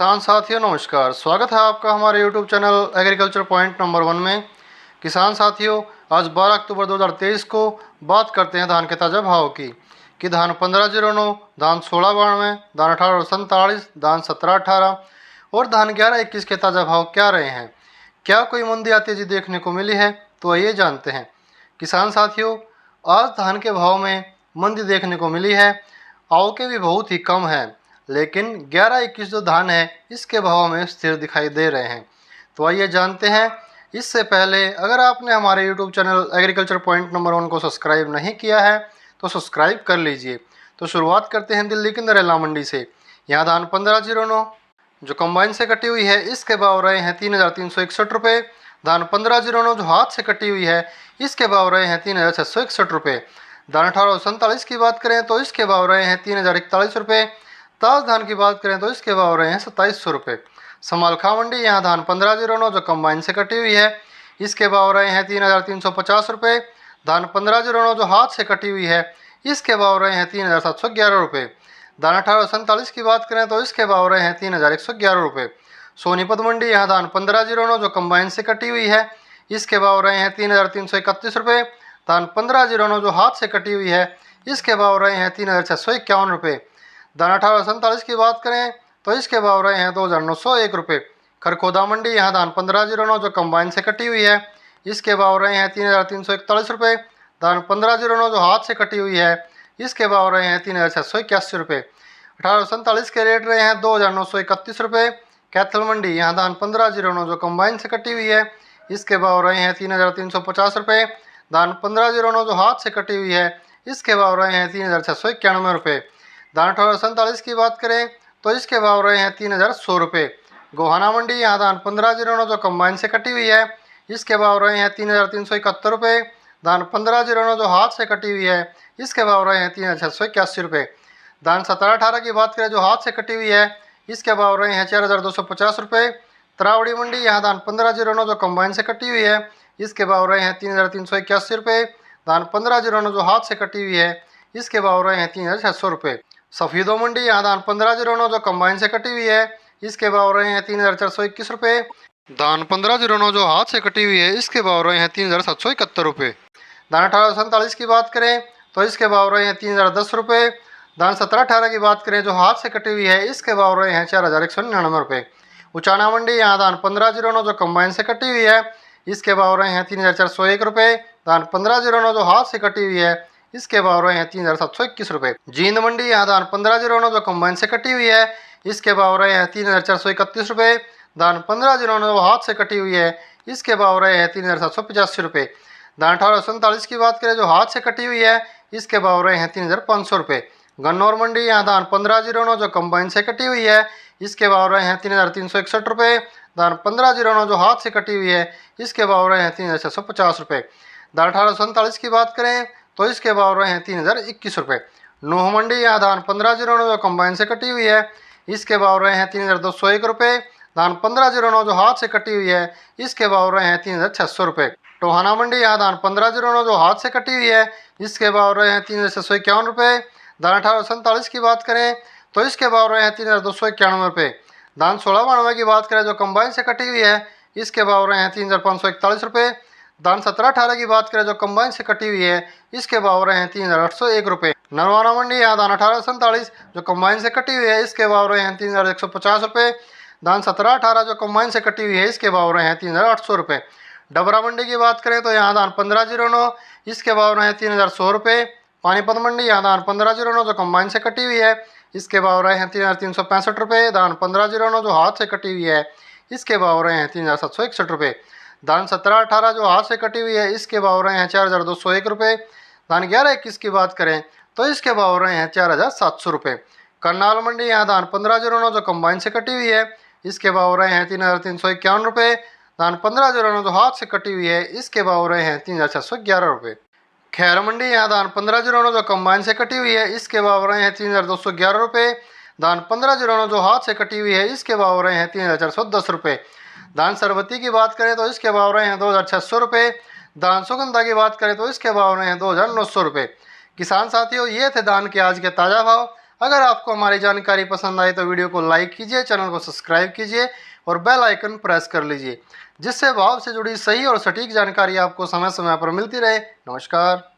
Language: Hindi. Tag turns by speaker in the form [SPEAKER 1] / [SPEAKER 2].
[SPEAKER 1] किसान साथियों नमस्कार, स्वागत है आपका हमारे YouTube channel agriculture point number 1 में। किसान साथियों, आज 12 अक्टूबर 2023 को बात करते हैं धान के ताज़ा भाव की कि धान 1509, धान 1692, धान 1847, धान 1718 और धान 1121 के ताज़ा भाव क्या रहे हैं। क्या कोई मंदी आती जी देखने को मिली है? तो आइए जानते हैं। किसान साथियों, आज धान के भाव में मंदी देखने को मिली है। आवकें भी बहुत ही कम है, लेकिन 11-21 जो धान है इसके भाव में स्थिर दिखाई दे रहे हैं। तो आइए जानते हैं। इससे पहले अगर आपने हमारे YouTube channel agriculture point number 1 को सब्सक्राइब नहीं किया है तो सब्सक्राइब कर लीजिए। तो शुरुआत करते हैं दिल्ली की नरेला मंडी से। यहाँ धान 1509 जो कंबाइन से कटी हुई है इसके भाव रहे हैं 3,361 रुपये। धान 1509 जो हाथ से कटी हुई है इसके भाव रहे हैं 3,661 रुपये। धान 1847 की बात करें तो इसके भाव रहे हैं 3,041 रुपये। ताज धान की बात करें तो इसके भाव रहे हैं 2700 रुपये। समालखा मंडी यहाँ धान 1509 जो कंबाइन से कटी हुई है इसके भाव रहे हैं 3,350 रुपये। धान 1509 जो हाथ से कटी हुई है इसके भाव रहे हैं 3,711 रुपये। धान 1847 की बात करें तो इसके भाव रहे हैं 3,111 रुपये। सोनीपत मंडी यहाँ धान 1509 जो कंबाइन से कटी हुई है इसके भाव रहे हैं 3,331 रुपये। धान 1509 जो हाथ से कटी हुई है इसके भाव रहे हैं 3,651 रुपये। धान 1847 की बात करें तो इसके भाव रहे हैं 2,901 रुपये। खरखोदा मंडी यहाँ धान 1509 जो कंबाइन से कटी हुई है इसके भाव रहे हैं 3,341 रुपये। धान 1509 जो हाथ से कटी हुई है इसके भाव रहे हैं 3,681 रुपये। 1847 के रेट रहे हैं 2,931 रुपये। कैथल मंडी यहाँ धान 1509 जो कंबाइन से कटी हुई है इसके भाव रहे हैं 3,350 रुपये। धान 1509 जो हाथ से कटी हुई है इसके भाव रहे हैं 3,691 रुपये। धान 1847 की बात करें तो इसके भाव रहे हैं 3,100 रुपये। गोहाना मंडी यहाँ धान 1509 जो कंबाइन से कटी हुई है इसके भाव रहे हैं 3,371 रुपये। धान 1509 जो हाथ से कटी हुई है इसके भाव रहे हैं 3,681 रुपये। धान 1718 की बात करें जो हाथ से कटी हुई है इसके भाव रहे हैं 4,250 रुपये। तरावड़ी मंडी यहाँ धान 1509 जो कंबाइन से कटी हुई है इसके भाव रहे हैं 3,381 रुपये। धान 1509 जो हाथ से कटी हुई है इसके भाव रहे हैं 3,600 रुपये। सफ़ीदो मंडी यहाँ धान 1509 जो कंबाइन से कटी हुई है इसके भाव रहे हैं 3,421 रुपये। धान 1509 जो हाथ से कटी हुई है इसके भाव रहे हैं 3,771 रुपये। धान 1847 की बात करें तो इसके भाव रहे हैं 3,010 रुपये। धान 1718 की बात करें जो हाथ से कटी हुई है इसके भाव रहे हैं 4,199 रुपये। उचाना मंडी यहाँ धान 1509 जो कंबाइन से कटी हुई है इसके भाव रहे हैं 3,401 रुपये। धान 1509 जो हाथ से कटी हुई है इसके भाव रहे हैं 3,721 रुपये। जींद मंडी यहाँ धान 1509 जो कंबाइन से कटी हुई है इसके भाव रहे हैं 3,431 रुपये। धान 1509 जो हाथ से कटी हुई है इसके भाव रहे हैं 3,785 रुपये। धान 1847 की बात करें जो हाथ से कटी हुई है इसके भाव रहे हैं 3,500 रुपये। गन्नौर मंडी यहाँ धान 1509 जो कंबाइन से कटी हुई है इसके भाव रहे हैं 3,361 रुपये। धान 1509 जो हाथ से कटी हुई है इसके भाव रहे हैं 3,650 रुपये। धान 1847 की बात करें तो इसके भाव रहे हैं 3,021 रुपये। नूह मंडी यहाँ धान 1509 जो कंबाइन से कटी हुई है इसके भाव रहे हैं 3,201 रुपये। धान 1509 जो हाथ से कटी हुई है इसके भाव रहे हैं 3,600 रुपये। टोहाना मंडी यहाँ धान 1509 जो हाथ से कटी हुई है इसके भाव रहे हैं 3,651 रुपये। धान 1847 की बात करें तो इसके भाव रहे हैं 3,291 रुपये। धान 1692 की बात करें जो कंबाइन से कटी हुई है इसके भाव रहे हैं 3,541 रुपये। धान 1718 की बात करें जो कंबाइन से कटी हुई है इसके भाव रहे हैं 3,801 रुपये। नरवाना मंडी यहाँ धान 1847 जो कंबाइन से कटी हुई है इसके भाव रहे हैं 3,150 रुपये। धान 1718 जो कंबाइन से कटी हुई है इसके भाव रहे हैं 3,800 रुपये। डबरा मंडी की बात करें तो यहाँ धान 1509 इसके भाव रहे हैं 3,100 रुपये। पानीपत मंडी यहाँ धान 1509 जो कंबाइन से कटी हुई है इसके भाव रहे हैं 3,365 रुपये। धान 1509 जो हाथ से कटी हुई है इसके भाव रहे हैं 3,761 रुपये। धान 1718 जो हाथ से कटी हुई है इसके भाव रहे हैं 4,201 रुपये। धान 1121 की बात करें तो इसके भाव रहे हैं 4,700 रुपये। करनाल मंडी यहाँ धान 1509 जो कंबाइन से कटी हुई है इसके भाव रहे हैं 3,351 रुपये। धान 1509 जो हाथ से कटी हुई है इसके भाव रहे हैं 3,611 रुपये। खैर मंडी यहाँ धान 1509 जो कंबाइन से कटी हुई है इसके भाव रहे हैं 3,211 रुपये। धान 1509 जो हाथ से कटी हुई है इसके भाव रहे हैं 3,410 रुपये। धान सरबती की बात करें तो इसके भाव रहे हैं 2,600 रुपये। धान सुगंधा की बात करें तो इसके भाव रहे हैं 2,900 रुपये। किसान साथियों, ये थे धान के आज के ताज़ा भाव। अगर आपको हमारी जानकारी पसंद आई तो वीडियो को लाइक कीजिए, चैनल को सब्सक्राइब कीजिए और बेल आइकन प्रेस कर लीजिए, जिससे भाव से जुड़ी सही और सटीक जानकारी आपको समय समय पर मिलती रहे। नमस्कार।